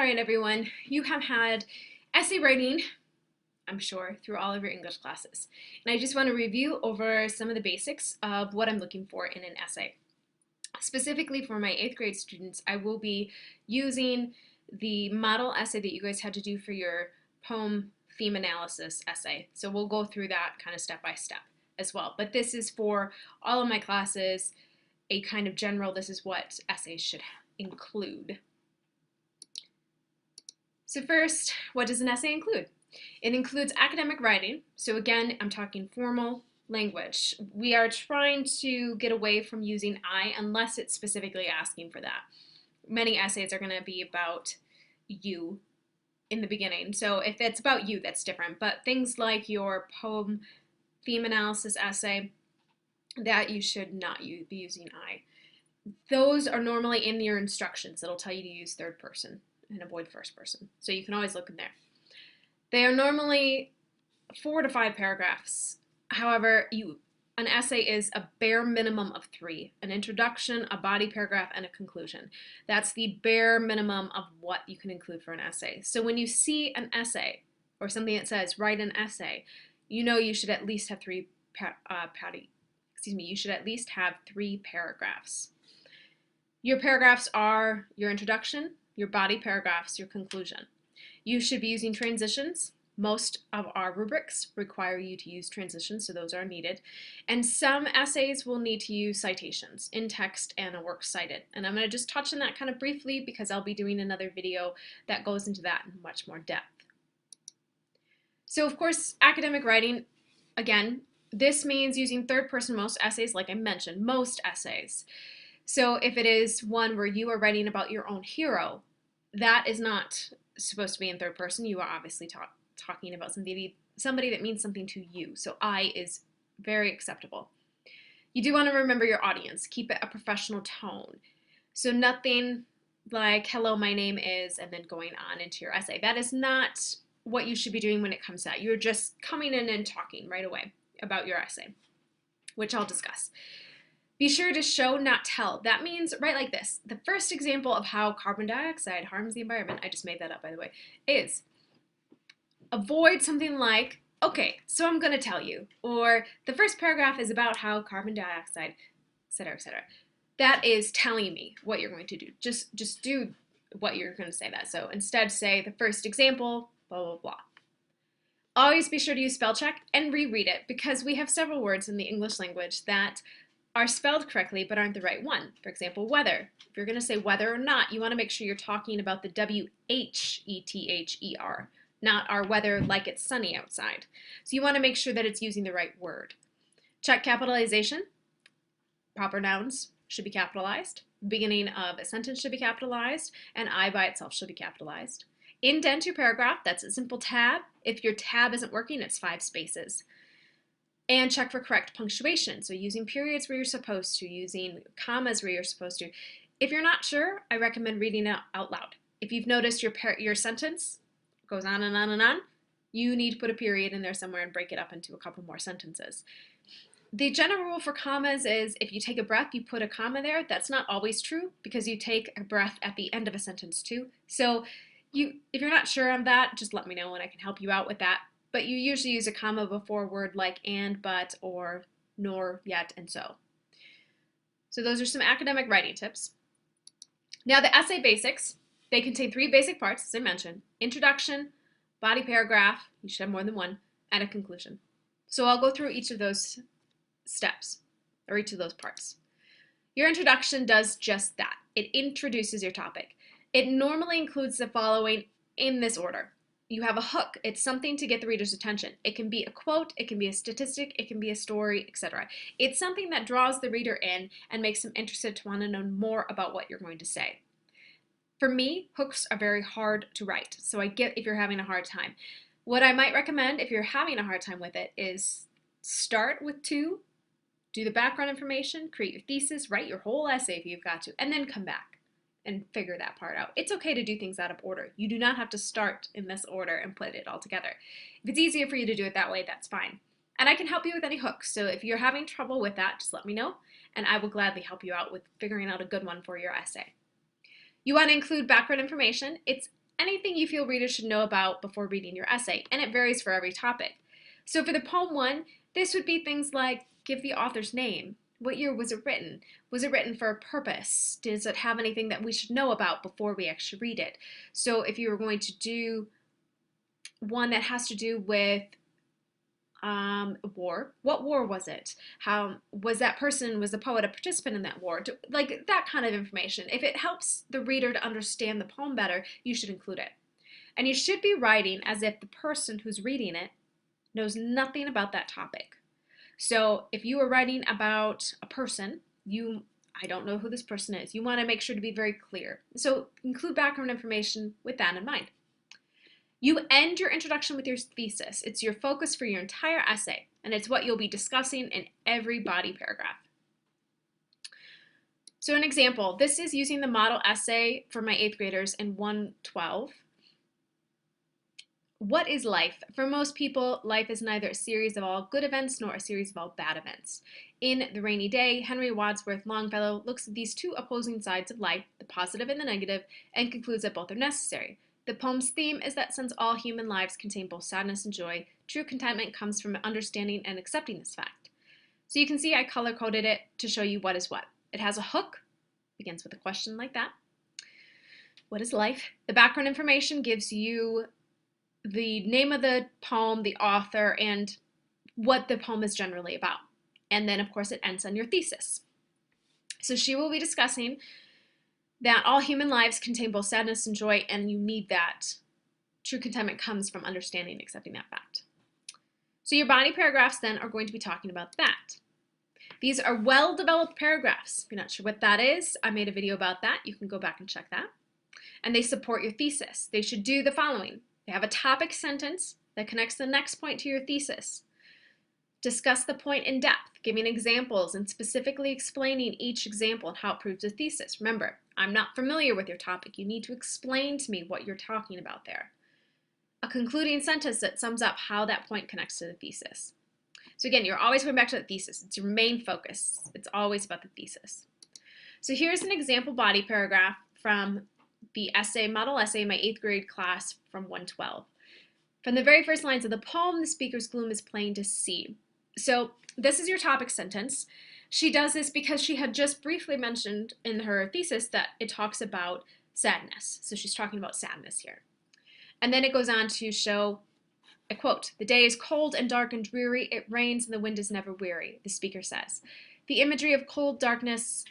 right, everyone, you have had essay writing, I'm sure, through all of your English classes. And I just want to review over some of the basics of what I'm looking for in an essay. Specifically for my 8th grade students, I will be using the model essay that you guys had to do for your poem theme analysis essay. So we'll go through that kind of step by step as well. But this is for all of my classes, a kind of general, this is what essays should include. So first, what does an essay include? It includes academic writing. So again, I'm talking formal language. We are trying to get away from using I unless it's specifically asking for that. Many essays are going to be about you in the beginning. So if it's about you, that's different. But things like your poem theme analysis essay, that you should not be using I. Those are normally in your instructions. It'll tell you to use third person and avoid first person. So you can always look in there. They are normally 4 to 5 paragraphs. However, an essay is a bare minimum of 3. An introduction, a body paragraph, and a conclusion. That's the bare minimum of what you can include for an essay. So when you see an essay or something that says write an essay, you know you should at least have 3 you should at least have 3 paragraphs. Your paragraphs are your introduction, your body paragraphs, your conclusion. You should be using transitions. Most of our rubrics require you to use transitions, so those are needed. And some essays will need to use citations in text and a work cited. And I'm going to just touch on that kind of briefly because I'll be doing another video that goes into that in much more depth. So of course, academic writing, again, this means using third person most essays, like I mentioned, most essays. So if it is one where you are writing about your own hero, that is not supposed to be in third person. You are obviously talking about somebody that means something to you. So I is very acceptable. You do want to remember your audience. Keep it a professional tone. So nothing like, hello, my name is, and then going on into your essay. That is not what you should be doing when it comes to that. You're just coming in and talking right away about your essay, which I'll discuss. Be sure to show, not tell. That means, write like this. The first example of how carbon dioxide harms the environment, I just made that up by the way, is avoid something like, okay, so I'm going to tell you. Or the first paragraph is about how carbon dioxide, etc., etc. That is telling me what you're going to do. Just do what you're going to say that. So instead say the first example, blah, blah, blah. Always be sure to use spell check and reread it because we have several words in the English language that are spelled correctly but aren't the right one. For example, weather. If you're going to say whether or not, you want to make sure you're talking about the W-H-E-T-H-E-R, not our weather like it's sunny outside. So you want to make sure that it's using the right word. Check capitalization. Proper nouns should be capitalized. Beginning of a sentence should be capitalized, and I by itself should be capitalized. Indent your paragraph. That's a simple tab. If your tab isn't working, it's 5 spaces. And check for correct punctuation. So using periods where you're supposed to, using commas where you're supposed to. If you're not sure, I recommend reading it out loud. If you've noticed your sentence goes on and on and on, you need to put a period in there somewhere and break it up into a couple more sentences. The general rule for commas is if you take a breath, you put a comma there. That's not always true because you take a breath at the end of a sentence too. So if you're not sure on that, just let me know and I can help you out with that. But you usually use a comma before a word like and, but, or, nor, yet, and so. So those are some academic writing tips. Now the essay basics, they contain 3 basic parts, as I mentioned: introduction, body paragraph, you should have more than one, and a conclusion. So I'll go through each of those steps, or each of those parts. Your introduction does just that. It introduces your topic. It normally includes the following in this order. You have a hook. It's something to get the reader's attention. It can be a quote, it can be a statistic, it can be a story, etc. It's something that draws the reader in and makes them interested to want to know more about what you're going to say. For me, hooks are very hard to write, so I get if you're having a hard time. What I might recommend if you're having a hard time with it is start with 2, do the background information, create your thesis, write your whole essay if you've got to, and then come back and figure that part out. It's okay to do things out of order. You do not have to start in this order and put it all together. If it's easier for you to do it that way, that's fine. And I can help you with any hooks. So if you're having trouble with that, just let me know and I will gladly help you out with figuring out a good one for your essay. You want to include background information. It's anything you feel readers should know about before reading your essay, and it varies for every topic. So for the poem 1, this would be things like give the author's name. What year was it written? Was it written for a purpose? Does it have anything that we should know about before we actually read it? So if you were going to do one that has to do with war, what war was it? How was that person, was the poet a participant in that war? Like that kind of information. If it helps the reader to understand the poem better, you should include it. And you should be writing as if the person who's reading it knows nothing about that topic. So if you are writing about a person, I don't know who this person is. You want to make sure to be very clear. So include background information with that in mind. You end your introduction with your thesis. It's your focus for your entire essay, and it's what you'll be discussing in every body paragraph. So an example, this is using the model essay for my 8th graders in 112. What is life? For most people, life is neither a series of all good events nor a series of all bad events. In The Rainy Day, Henry Wadsworth Longfellow looks at these two opposing sides of life, the positive and the negative, and concludes that both are necessary. The poem's theme is that since all human lives contain both sadness and joy, true contentment comes from understanding and accepting this fact. So you can see I color-coded it to show you what is what. It has a hook, begins with a question like that. What is life? The background information gives you the name of the poem, the author, and what the poem is generally about. And then, of course, it ends on your thesis. So she will be discussing that all human lives contain both sadness and joy, and you need that. True contentment comes from understanding and accepting that fact. So your body paragraphs then are going to be talking about that. These are well-developed paragraphs. If you're not sure what that is, I made a video about that. You can go back and check that. And they support your thesis. They should do the following. They have a topic sentence that connects the next point to your thesis. Discuss the point in depth, giving examples and specifically explaining each example and how it proves a thesis. Remember, I'm not familiar with your topic. You need to explain to me what you're talking about there. A concluding sentence that sums up how that point connects to the thesis. So again, you're always going back to the thesis. It's your main focus. It's always about the thesis. So here's an example body paragraph from the essay, model essay in my 8th grade class from 112. From the very first lines of the poem, the speaker's gloom is plain to see. So this is your topic sentence. She does this because she had just briefly mentioned in her thesis that it talks about sadness. So she's talking about sadness here. And then it goes on to show a quote, "The day is cold and dark and dreary. It rains and the wind is never weary," the speaker says. The imagery of cold darkness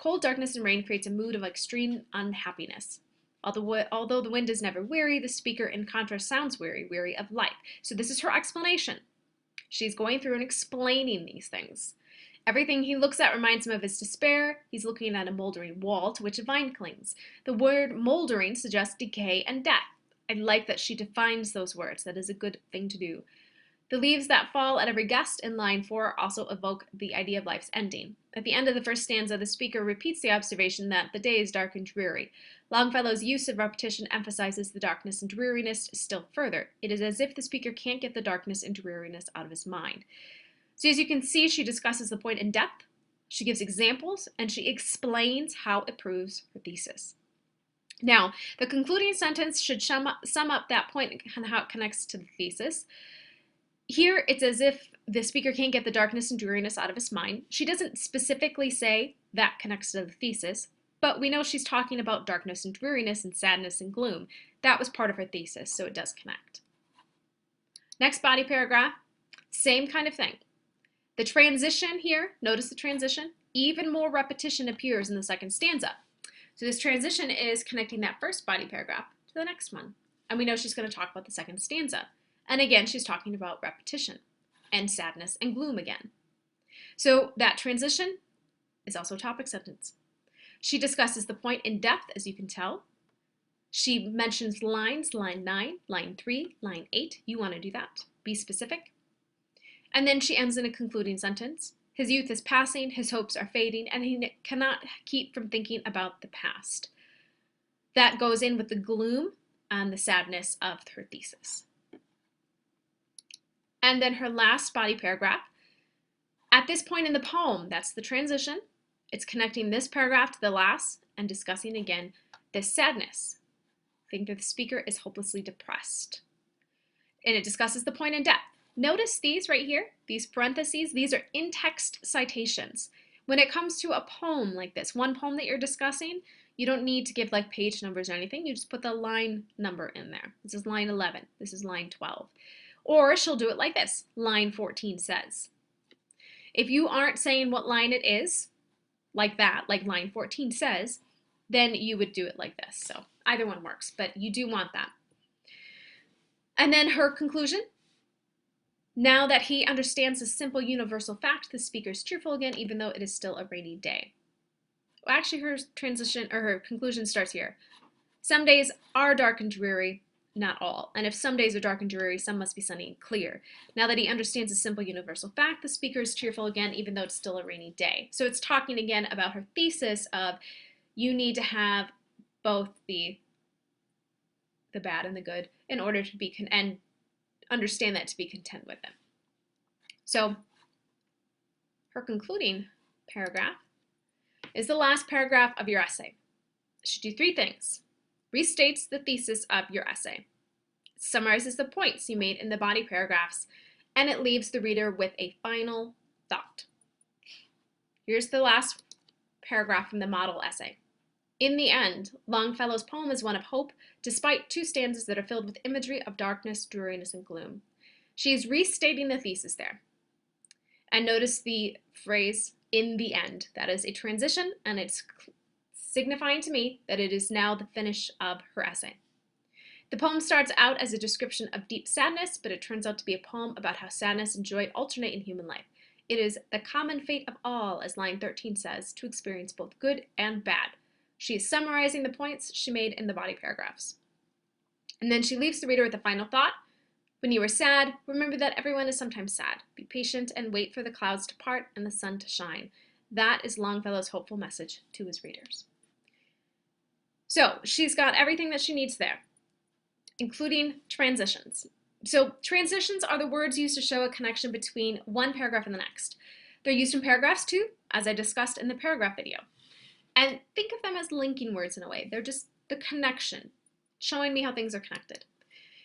and rain creates a mood of extreme unhappiness. Although the wind is never weary, the speaker in contrast sounds weary of life. So this is her explanation. She's going through and explaining these things. Everything he looks at reminds him of his despair. He's looking at a moldering wall to which a vine clings. The word moldering suggests decay and death. I like that she defines those words. That is a good thing to do. The leaves that fall at every gust in line 4 also evoke the idea of life's ending. At the end of the first stanza, the speaker repeats the observation that the day is dark and dreary. Longfellow's use of repetition emphasizes the darkness and dreariness still further. It is as if the speaker can't get the darkness and dreariness out of his mind. So as you can see, she discusses the point in depth, she gives examples, and she explains how it proves her thesis. Now, the concluding sentence should sum up that point and how it connects to the thesis. Here, it's as if the speaker can't get the darkness and dreariness out of his mind. She doesn't specifically say that connects to the thesis, but we know she's talking about darkness and dreariness and sadness and gloom. That was part of her thesis, so it does connect. Next body paragraph, same kind of thing. The transition here, notice the transition, even more repetition appears in the second stanza. So this transition is connecting that first body paragraph to the next one. And we know she's going to talk about the second stanza. And again, she's talking about repetition and sadness and gloom again. So that transition is also a topic sentence. She discusses the point in depth, as you can tell. She mentions lines, line 9, line 3, line 8. You want to do that. Be specific. And then she ends in a concluding sentence. His youth is passing, his hopes are fading, and he cannot keep from thinking about the past. That goes in with the gloom and the sadness of her thesis. And then her last body paragraph. At this point in the poem, that's the transition. It's connecting this paragraph to the last and discussing again this sadness. think that the speaker is hopelessly depressed. And it discusses the point in depth. Notice these right here, these parentheses, these are in-text citations. When it comes to a poem like this, one poem that you're discussing, you don't need to give like page numbers or anything. You just put the line number in there. This is line 11. This is line 12. Or she'll do it like this. Line 14 says. If you aren't saying what line it is, like that, like line 14 says, then you would do it like this. So either one works, but you do want that. And then her conclusion. Now that he understands the simple universal fact, the speaker is cheerful again, even though it is still a rainy day. Well, actually, her transition or her conclusion starts here. Some days are dark and dreary, not all. And if some days are dark and dreary, some must be sunny and clear. Now that he understands the simple universal fact, the speaker is cheerful again, even though it's still a rainy day. So it's talking again about her thesis of you need to have both the bad and the good in order to be and understand that to be content with them. So her concluding paragraph is the last paragraph of your essay. It should do three things. Restates the thesis of your essay, summarizes the points you made in the body paragraphs, and it leaves the reader with a final thought. Here's the last paragraph from the model essay. In the end, Longfellow's poem is one of hope, despite two stanzas that are filled with imagery of darkness, dreariness, and gloom. She is restating the thesis there. And notice the phrase, in the end. That is a transition, and it's signifying to me that it is now the finish of her essay. The poem starts out as a description of deep sadness, but it turns out to be a poem about how sadness and joy alternate in human life. It is the common fate of all, as line 13 says, to experience both good and bad. She is summarizing the points she made in the body paragraphs. And then she leaves the reader with a final thought. When you are sad, remember that everyone is sometimes sad. Be patient and wait for the clouds to part and the sun to shine. That is Longfellow's hopeful message to his readers. So she's got everything that she needs there, including transitions. So transitions are the words used to show a connection between one paragraph and the next. They're used in paragraphs too, as I discussed in the paragraph video. And think of them as linking words in a way. They're just the connection, showing me how things are connected.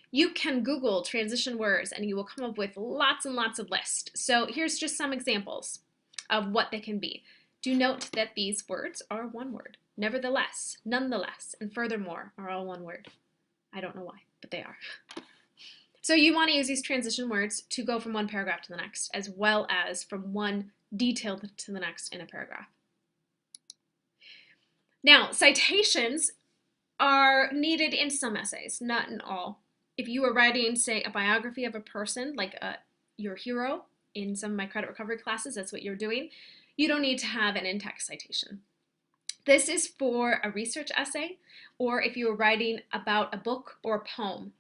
You can Google transition words and you will come up with lots and lots of lists. So here's just some examples of what they can be. Do note that these words are one word. Nevertheless, nonetheless, and furthermore are all one word. I don't know why, but they are. So you want to use these transition words to go from one paragraph to the next, as well as from one detail to the next in a paragraph. Now, citations are needed in some essays, not in all. If you are writing, say, a biography of a person, like your hero in some of my credit recovery classes, that's what you're doing, you don't need to have an in-text citation. This is for a research essay, or if you are writing about a book or a poem.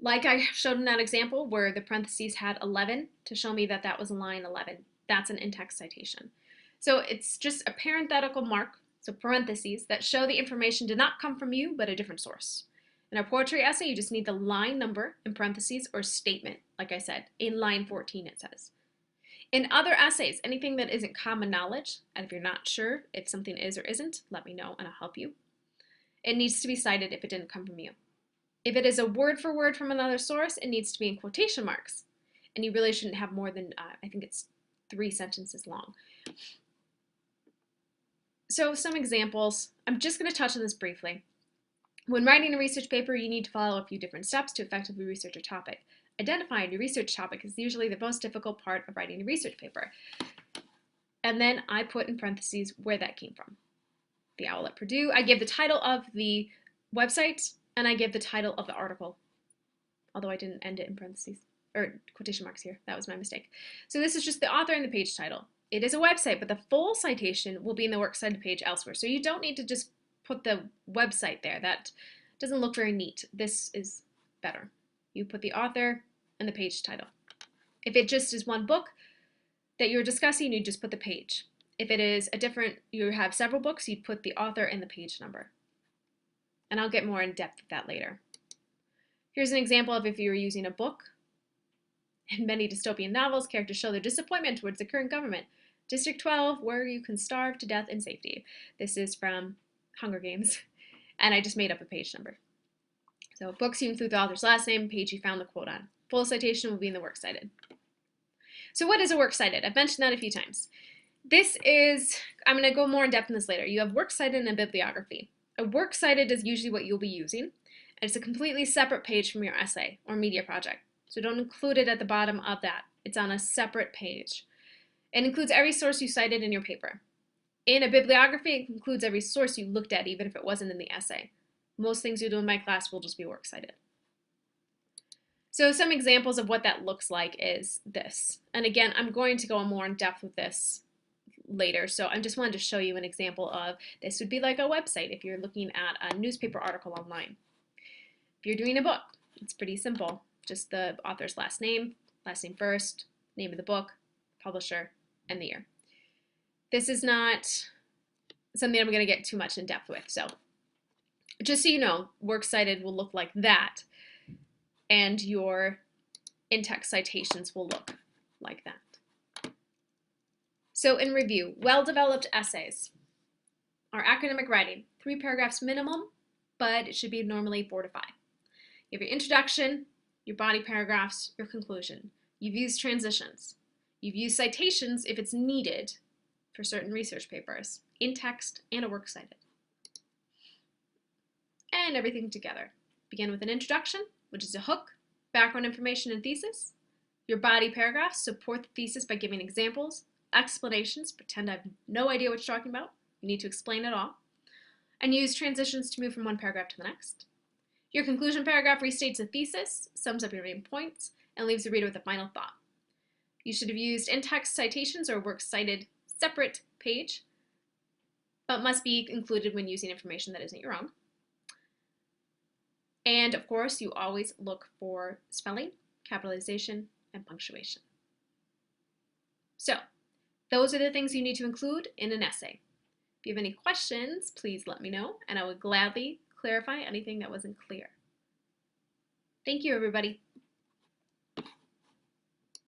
Like I showed in that example where the parentheses had 11 to show me that that was line 11. That's an in-text citation. So it's just a parenthetical mark, so parentheses, that show the information did not come from you, but a different source. In a poetry essay, you just need the line number in parentheses or statement, like I said. In line 14 it says. In other essays, anything that isn't common knowledge, and if you're not sure if something is or isn't, let me know and I'll help you. It needs to be cited if it didn't come from you. If it is a word for word from another source, it needs to be in quotation marks. And you really shouldn't have more than, I think it's 3 sentences long. So some examples, I'm just going to touch on this briefly. When writing a research paper, you need to follow a few different steps to effectively research a topic. Identifying your research topic is usually the most difficult part of writing a research paper. And then I put in parentheses where that came from. The Owl at Purdue, I give the title of the website, and I give the title of the article, although I didn't end it in parentheses, or quotation marks here. That was my mistake. So this is just the author and the page title. It is a website, but the full citation will be in the works cited page elsewhere. So you don't need to just put the website there. That doesn't look very neat. This is better. You put the author and the page title. If it just is one book that you're discussing, you just put the page. If it is you have several books, you'd put the author and the page number. And I'll get more in depth with that later. Here's an example of if you were using a book. In many dystopian novels, characters show their disappointment towards the current government. District 12, where you can starve to death in safety. This is from Hunger Games, and I just made up a page number. So books, you include the author's last name, page you found the quote on. Full citation will be in the works cited. So what is a works cited? I've mentioned that a few times. This is, I'm going to go more in depth in this later. You have works cited and a bibliography. A works cited is usually what you'll be using, and it's a completely separate page from your essay or media project. So don't include it at the bottom of that. It's on a separate page. It includes every source you cited in your paper. In a bibliography, it includes every source you looked at, even if it wasn't in the essay. Most things you do in my class will just be works cited. So some examples of what that looks like is this. And again, I'm going to go more in depth with this later. So I just wanted to show you an example of this would be like a website if you're looking at a newspaper article online. If you're doing a book, it's pretty simple. Just the author's last name first, name of the book, publisher, and the year. This is not something I'm going to get too much in depth with. So just so you know, works cited will look like that, and your in-text citations will look like that. So in review, well-developed essays are academic writing, 3 paragraphs minimum, but it should be normally 4 to 5. You have your introduction, your body paragraphs, your conclusion. You've used transitions. You've used citations if it's needed for certain research papers, in text and a works cited. And everything together. Begin with an introduction, which is a hook, background information and thesis. Your body paragraphs support the thesis by giving examples, explanations, pretend I have no idea what you're talking about. You need to explain it all. And use transitions to move from one paragraph to the next. Your conclusion paragraph restates the thesis, sums up your main points, and leaves the reader with a final thought. You should have used in-text citations or works cited separate page, but must be included when using information that isn't your own. And of course, you always look for spelling, capitalization, and punctuation. So, those are the things you need to include in an essay. If you have any questions, please let me know, and I will gladly clarify anything that wasn't clear. Thank you, everybody.